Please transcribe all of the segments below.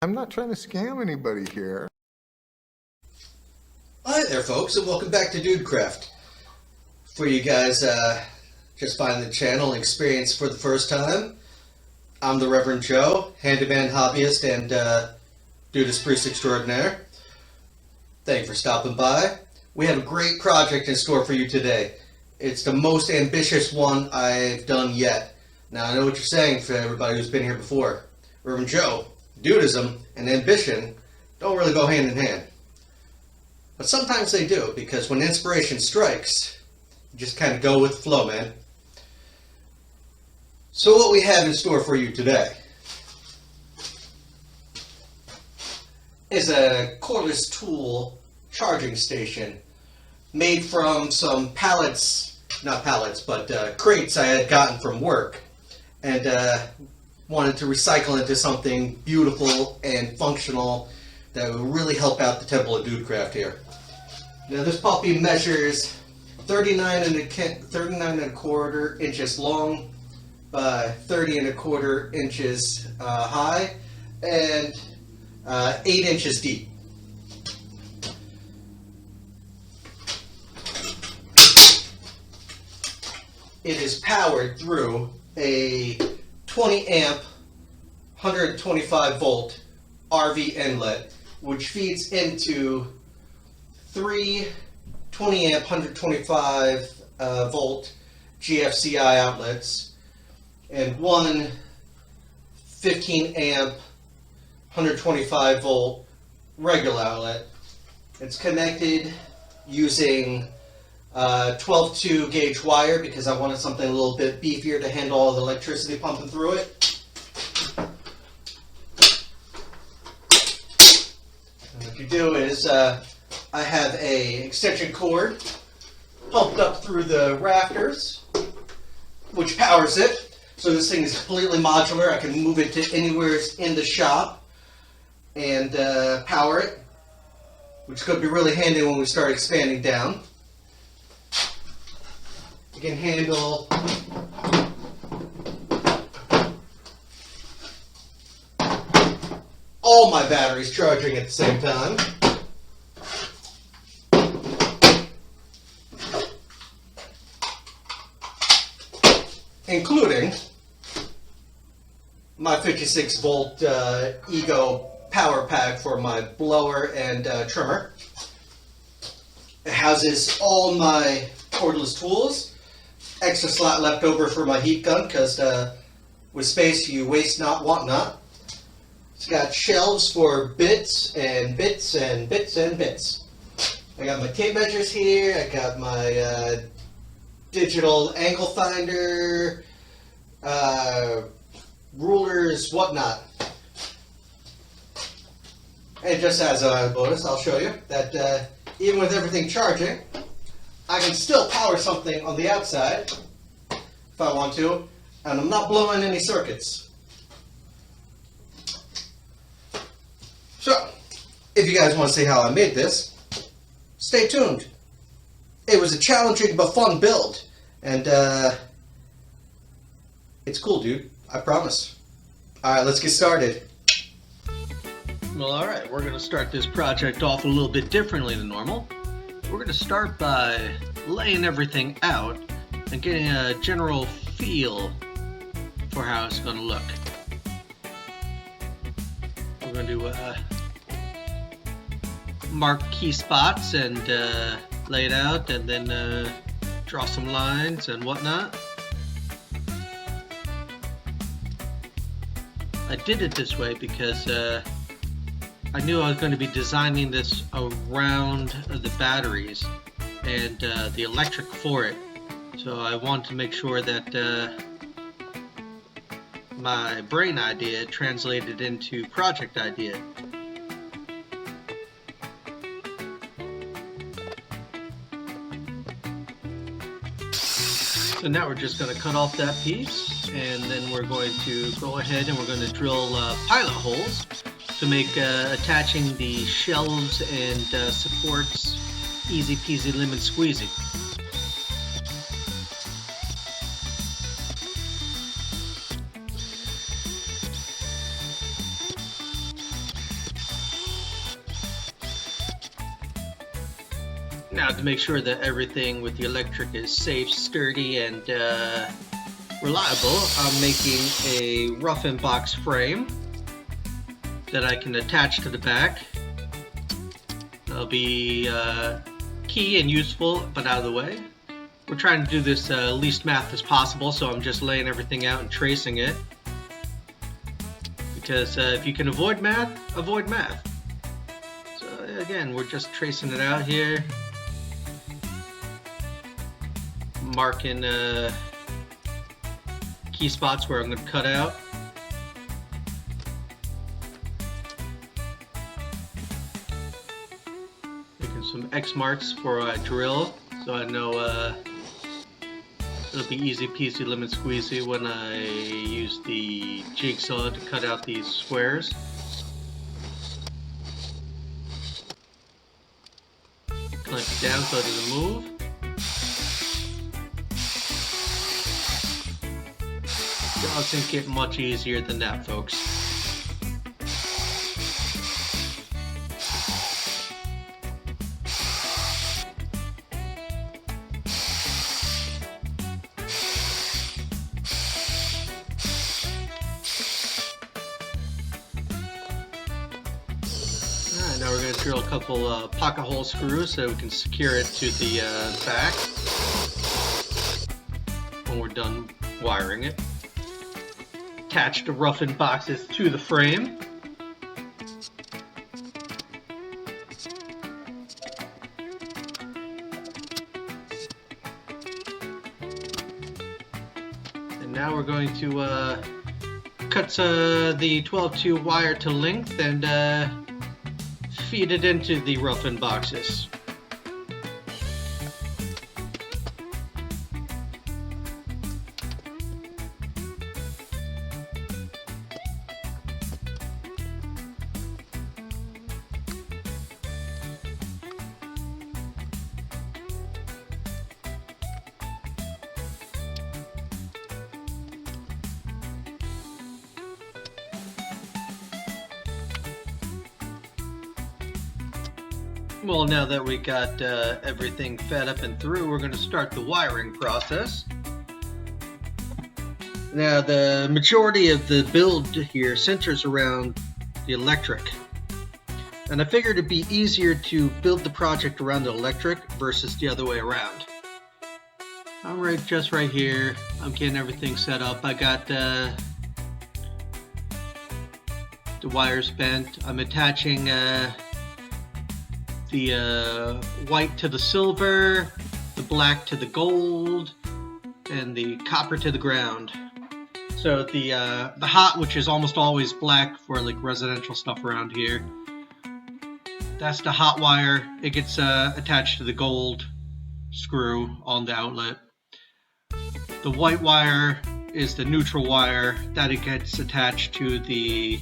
I'm not trying to scam anybody here. Hi there folks, and welcome back to Dudecraft. For you guys just finding the channel and experience for the first time, I'm the Reverend Joe, handyman hobbyist and Dudist priest extraordinaire. Thank you for stopping by. We have a great project in store for you today. It's the most ambitious one I've done yet. Now I know what you're saying for everybody who's been here before. Reverend Joe, Dudism and ambition don't really go hand in hand. But sometimes they do, because when inspiration strikes, you just kind of go with the flow, man. So what we have in store for you today is a cordless tool charging station made from some pallets, not pallets, but crates I had gotten from work, and wanted to recycle into something beautiful and functional that would really help out the Temple of Dudecraft here. Now this puppy measures 39 and a quarter inches long by 30 and a quarter inches high and 8 inches deep. It is powered through a 20 amp 125 volt RV inlet, which feeds into three 20 amp 125 volt GFCI outlets and one 15 amp 125 volt regular outlet. It's connected using 12-2 gauge wire because I wanted something a little bit beefier to handle all the electricity pumping through it. And what you do is I have a extension cord pumped up through the rafters, which powers it. So this thing is completely modular. I can move it to anywhere in the shop and power it, which could be really handy when we start expanding down. It can handle all my batteries charging at the same time. Including my 56 volt Ego power pack for my blower and trimmer. It houses all my cordless tools. Extra slot left over for my heat gun, because with space you waste not, want not. It's got shelves for bits and bits and bits and bits. I got my tape measures here. I got my digital angle finder, rulers, whatnot. And just as a bonus, I'll show you that even with everything charging, I can still power something on the outside if I want to, and I'm not blowing any circuits. So, if you guys want to see how I made this, stay tuned. It was a challenging but fun build, and it's cool, dude. I promise. Alright, let's get started. Well, alright, we're going to start this project off a little bit differently than normal. We're going to start by laying everything out and getting a general feel for how it's going to look. We're going to mark key spots and lay it out, and then draw some lines and whatnot. I did it this way because I knew I was going to be designing this around the batteries and the electric for it, so I wanted to make sure that my brain idea translated into project idea. So now we're just going to cut off that piece, and then we're going to go ahead and we're going to drill pilot holes to make attaching the shelves and supports easy peasy lemon squeezy. Now, to make sure that everything with the electric is safe, sturdy, and reliable, I'm making a rough-in box frame that I can attach to the back. That'll be key and useful, but out of the way. We're trying to do this least math as possible, so I'm just laying everything out and tracing it. Because if you can avoid math, avoid math. So again, we're just tracing it out here. Marking key spots where I'm going to cut out. Making some X marks for a drill, so I know it'll be easy peasy lemon squeezy when I use the jigsaw to cut out these squares. Clamp it down so it doesn't move. Doesn't get much easier than that, folks. Alright, now we're going to drill a couple pocket hole screws so we can secure it to the back when we're done wiring it. Attach the rough-in boxes to the frame. And now we're going to cut the 12-2 wire to length and feed it into the rough-in boxes. Well, now that we got everything fed up and through, we're going to start the wiring process. Now, the majority of the build here centers around the electric. And I figured it'd be easier to build the project around the electric versus the other way around. I'm just right here. I'm getting everything set up. I got the wires bent. I'm attaching the white to the silver, the black to the gold, and the copper to the ground. So the hot, which is almost always black for like residential stuff around here, that's the hot wire. It gets attached to the gold screw on the outlet. The white wire is the neutral wire that it gets attached to the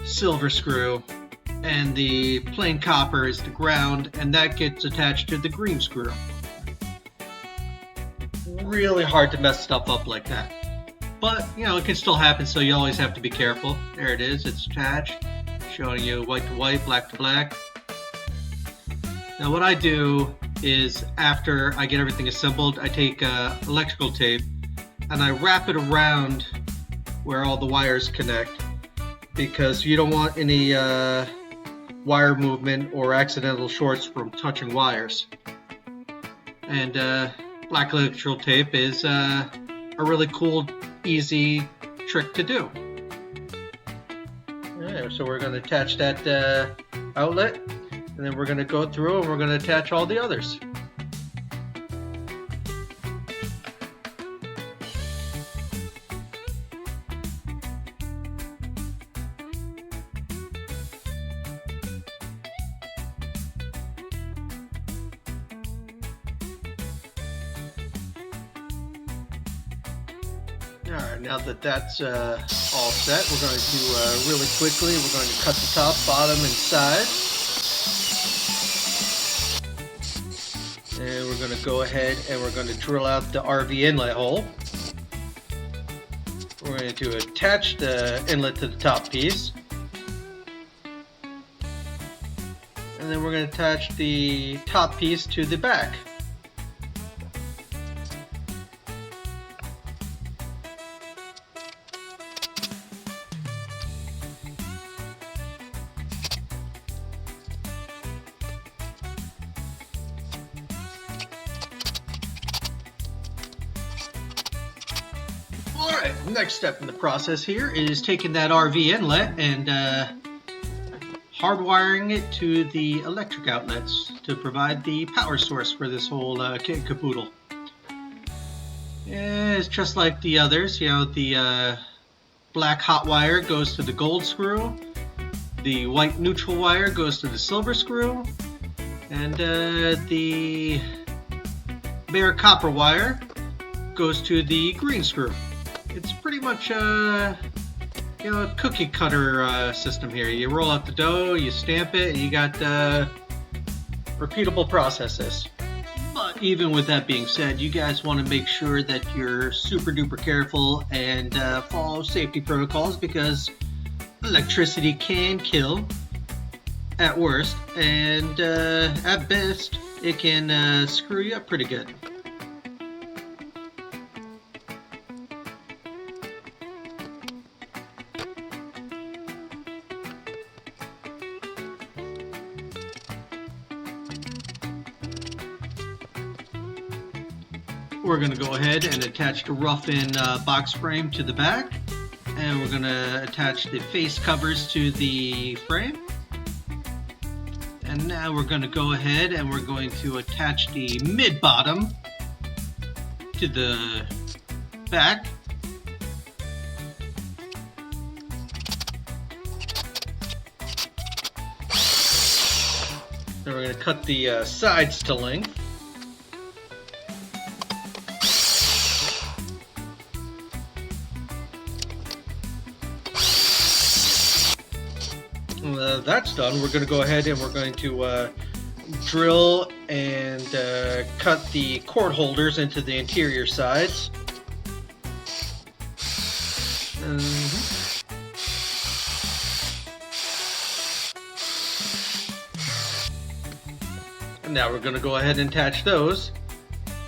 silver screw. And the plain copper is the ground, and that gets attached to the green screw. Really hard to mess stuff up like that. But, you know, it can still happen, so you always have to be careful. There it is, it's attached. Showing you white to white, black to black. Now what I do is, after I get everything assembled, I take electrical tape and I wrap it around where all the wires connect, because you don't want any wire movement or accidental shorts from touching wires. And black electrical tape is a really cool, easy trick to do. There, so we're going to attach that outlet, and then we're going to go through and we're going to attach all the others. Alright, now that that's all set, we're going to really quickly, we're going to cut the top, bottom, and side. And we're going to go ahead and we're going to drill out the RV inlet hole. We're going to attach the inlet to the top piece. And then we're going to attach the top piece to the back. Alright, next step in the process here is taking that RV inlet and hardwiring it to the electric outlets to provide the power source for this whole kit and caboodle. Yeah, it's just like the others, you know, the black hot wire goes to the gold screw, the white neutral wire goes to the silver screw, and the bare copper wire goes to the green screw. It's pretty much a cookie cutter system here. You roll out the dough, you stamp it, and you got repeatable processes. But even with that being said, you guys want to make sure that you're super duper careful and follow safety protocols, because electricity can kill at worst, and at best it can screw you up pretty good. We're going to go ahead and attach the rough-in box frame to the back, and we're going to attach the face covers to the frame. And now we're going to go ahead and we're going to attach the mid-bottom to the back. Then we're going to cut the sides to length. That's done. We're going to go ahead and we're going to drill and cut the cord holders into the interior sides. And now we're going to go ahead and attach those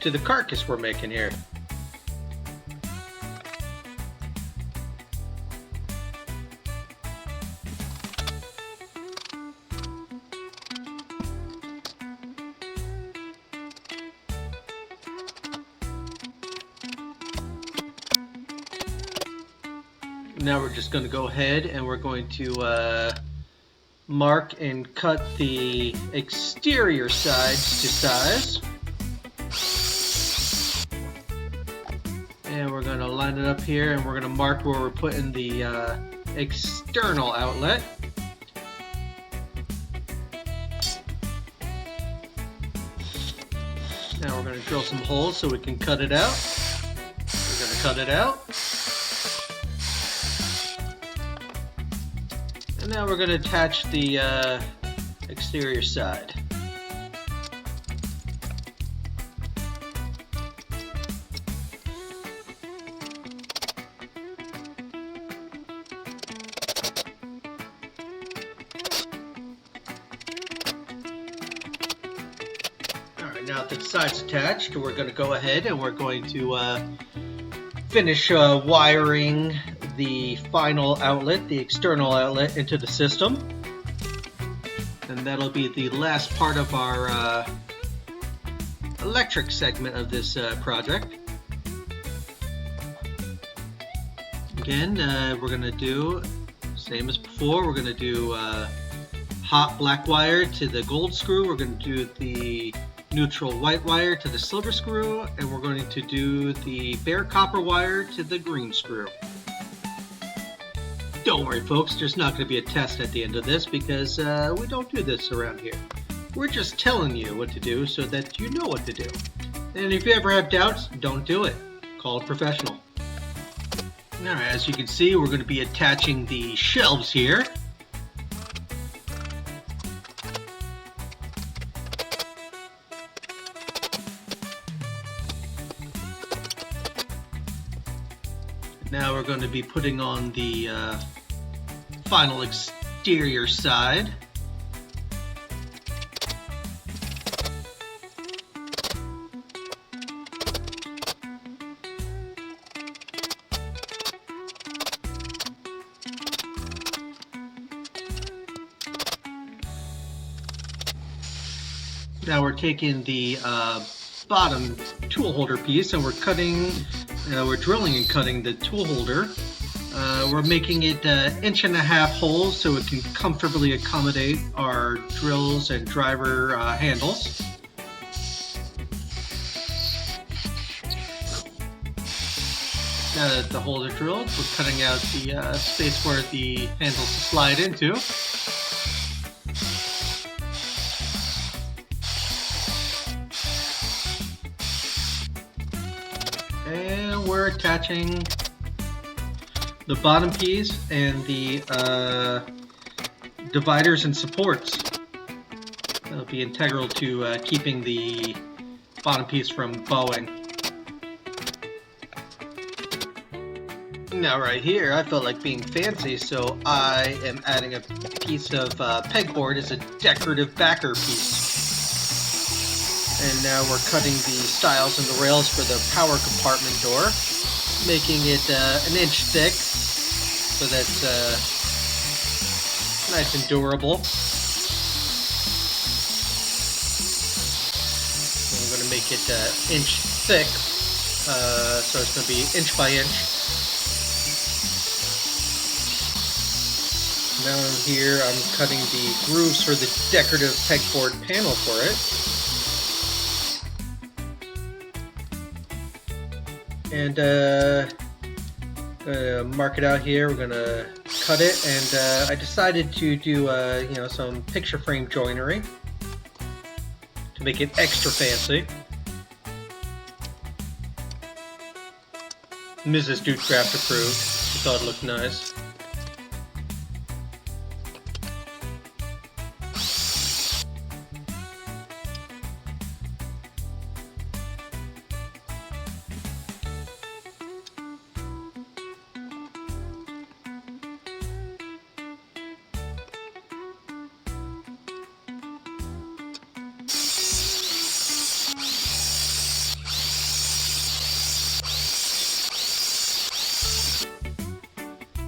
to the carcass we're making here. Now we're just going to go ahead and we're going to mark and cut the exterior sides to size. And we're going to line it up here, and we're going to mark where we're putting the external outlet. Now we're going to drill some holes so we can cut it out. We're going to cut it out. And now we're going to attach the exterior side. Alright, now that the side's attached, we're going to go ahead and we're going to finish wiring the final outlet, the external outlet, into the system. And that'll be the last part of our electric segment of this project. Again, we're going to do, same as before, we're going to do hot black wire to the gold screw, we're going to do the neutral white wire to the silver screw, and we're going to do the bare copper wire to the green screw. Don't worry folks, there's not going to be a test at the end of this, because we don't do this around here. We're just telling you what to do so that you know what to do. And if you ever have doubts, don't do it. Call a professional. Alright, as you can see, we're going to be attaching the shelves here. Now we're going to be putting on the final exterior side. Now we're taking the bottom tool holder piece and we're drilling and cutting the tool holder. We're making it 1.5 inch holes so it can comfortably accommodate our drills and driver handles. Now that the holes are drilled, we're cutting out the space where the handles slide into. And we're attaching the bottom piece and the dividers and supports. That'll be integral to keeping the bottom piece from bowing. Now right here, I felt like being fancy, so I am adding a piece of pegboard as a decorative backer piece. And now we're cutting the stiles and the rails for the power compartment door, making it 1 inch thick, so that's nice and durable. And I'm going to make it 1 inch thick, so it's going to be inch by inch. Now here I'm cutting the grooves for the decorative pegboard panel for it. And gonna mark it out here. We're gonna cut it, and I decided to do some picture frame joinery to make it extra fancy. Mrs. Dudecraft approved. She thought it looked nice.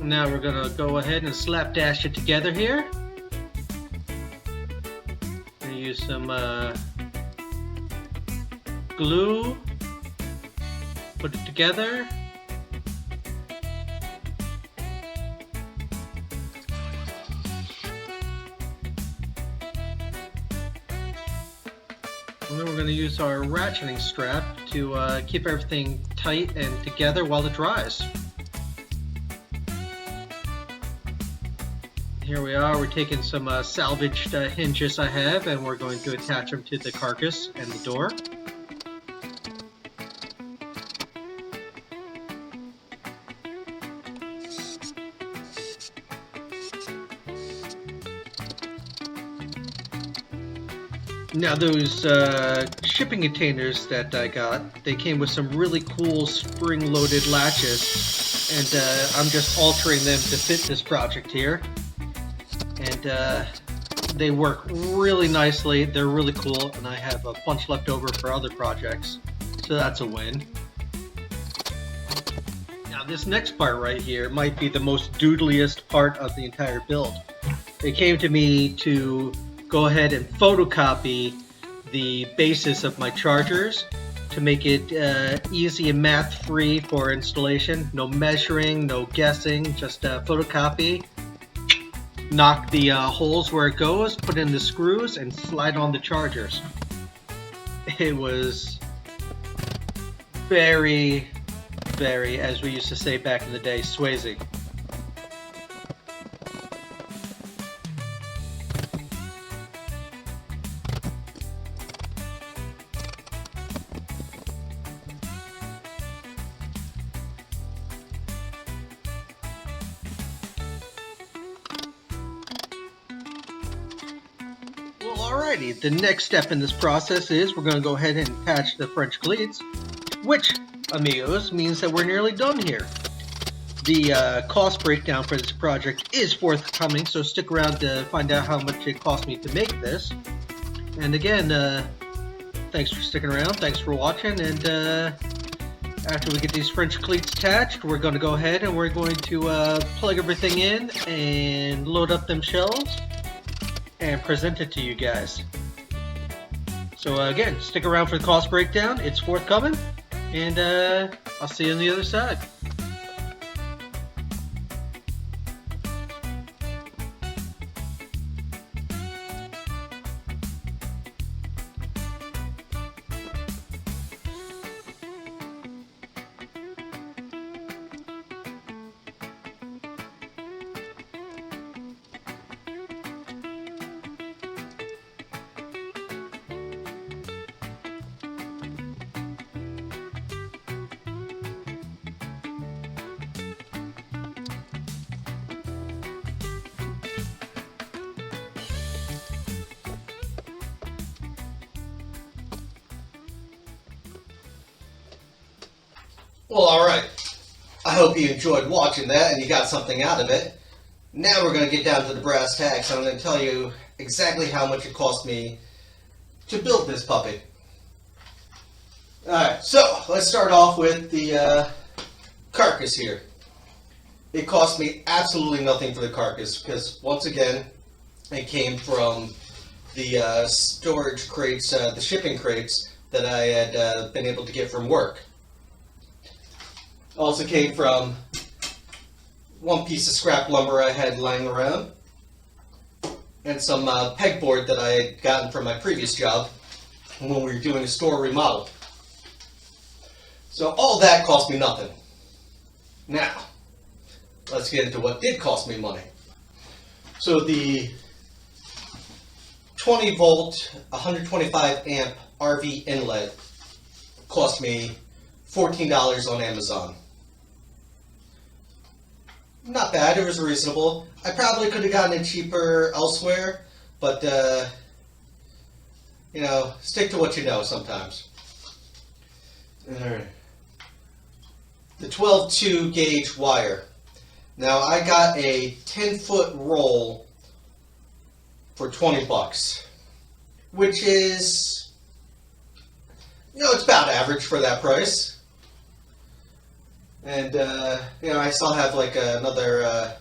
Now we're gonna go ahead and slapdash it together here. Gonna use some glue, put it together. And then we're going to use our ratcheting strap to keep everything tight and together while it dries. Here we are, we're taking some salvaged hinges I have, and we're going to attach them to the carcass and the door. Now those shipping containers that I got, they came with some really cool spring-loaded latches, and I'm just altering them to fit this project here. And they work really nicely, they're really cool, and I have a bunch left over for other projects, so that's a win. Now this next part right here might be the most doodliest part of the entire build. They came to me to go ahead and photocopy the basis of my chargers to make it easy and math-free for installation. No measuring, no guessing, just photocopy. Knock the holes where it goes, put in the screws, and slide on the chargers. It was very, very, as we used to say back in the day, Swayze. Alrighty, the next step in this process is we're going to go ahead and attach the French cleats, which, amigos, means that we're nearly done here. The cost breakdown for this project is forthcoming, so stick around to find out how much it cost me to make this. And again, thanks for sticking around, thanks for watching, and after we get these French cleats attached, we're going to go ahead and we're going to plug everything in and load up them shelves and present it to you guys. So again, stick around for the cost breakdown. It's forthcoming, and I'll see you on the other side. Well, alright. I hope you enjoyed watching that and you got something out of it. Now we're going to get down to the brass tacks. I'm going to tell you exactly how much it cost me to build this puppet. Alright, so let's start off with the carcass here. It cost me absolutely nothing for the carcass because, once again, it came from the storage crates, the shipping crates that I had been able to get from work. Also came from one piece of scrap lumber I had lying around and some pegboard that I had gotten from my previous job when we were doing a store remodel. So all that cost me nothing. Now, let's get into what did cost me money. So the 20 volt, 125 amp RV inlet cost me $14 on Amazon. Not bad, it was reasonable. I probably could have gotten it cheaper elsewhere, but you know, stick to what you know sometimes. Alright. The 12-2 gauge wire. Now I got a 10-foot roll for 20 bucks, which is, you know, it's about average for that price. And, you know, I still have like another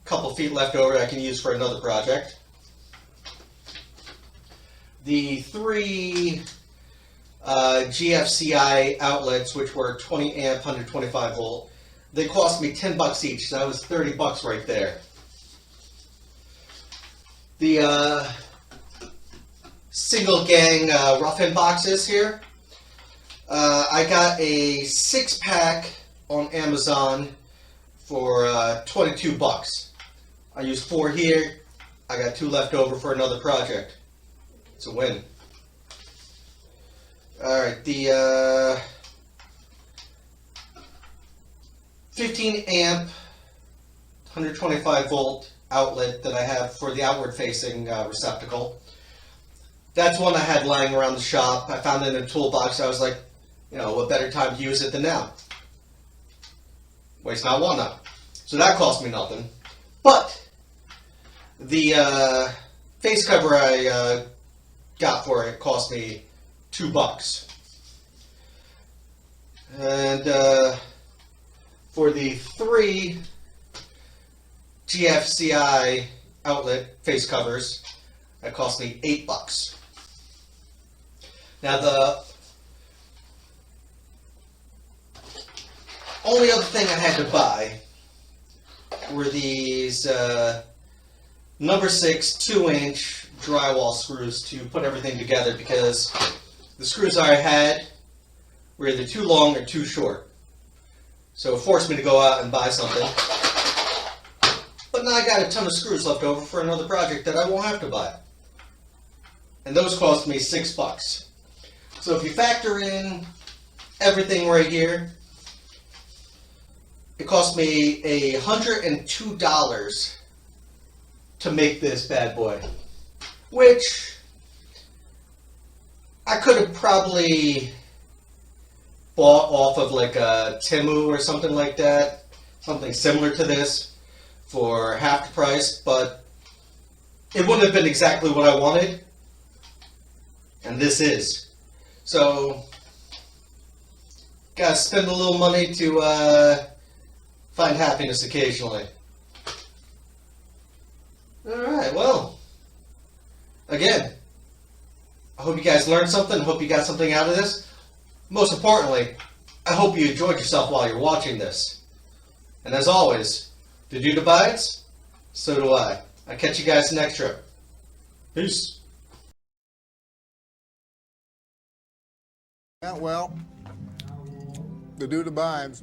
couple feet left over I can use for another project. The 3 GFCI outlets, which were 20 amp, 125 volt, they cost me 10 bucks each, so that was 30 bucks right there. The single gang rough-in boxes here, I got a 6-pack on Amazon for 22 bucks. I used 4 here. I got 2 left over for another project. It's a win. Alright, the 15 amp, 125 volt outlet that I have for the outward facing receptacle. That's one I had lying around the shop. I found it in a toolbox. I was like, you know, what better time to use it than now? Waste not, want not. So that cost me nothing. But the face cover I got for it cost me 2 bucks. And for the 3 GFCI outlet face covers, that cost me 8 bucks. Now the only other thing I had to buy were these number 6 2-inch drywall screws to put everything together, because the screws I had were either too long or too short. So it forced me to go out and buy something. But now I got a ton of screws left over for another project that I won't have to buy. And those cost me 6 bucks. So if you factor in everything right here, it cost me $102 to make this bad boy, which I could have probably bought off of like a Temu or something like that, something similar to this for half the price, but it wouldn't have been exactly what I wanted, and this is. So, gotta spend a little money to find happiness occasionally. Alright, well, again, I hope you guys learned something. I hope you got something out of this. Most importantly, I hope you enjoyed yourself while you're watching this. And as always, the dude abides, so do I. I'll catch you guys next trip. Peace. Yeah, well, the dude abides.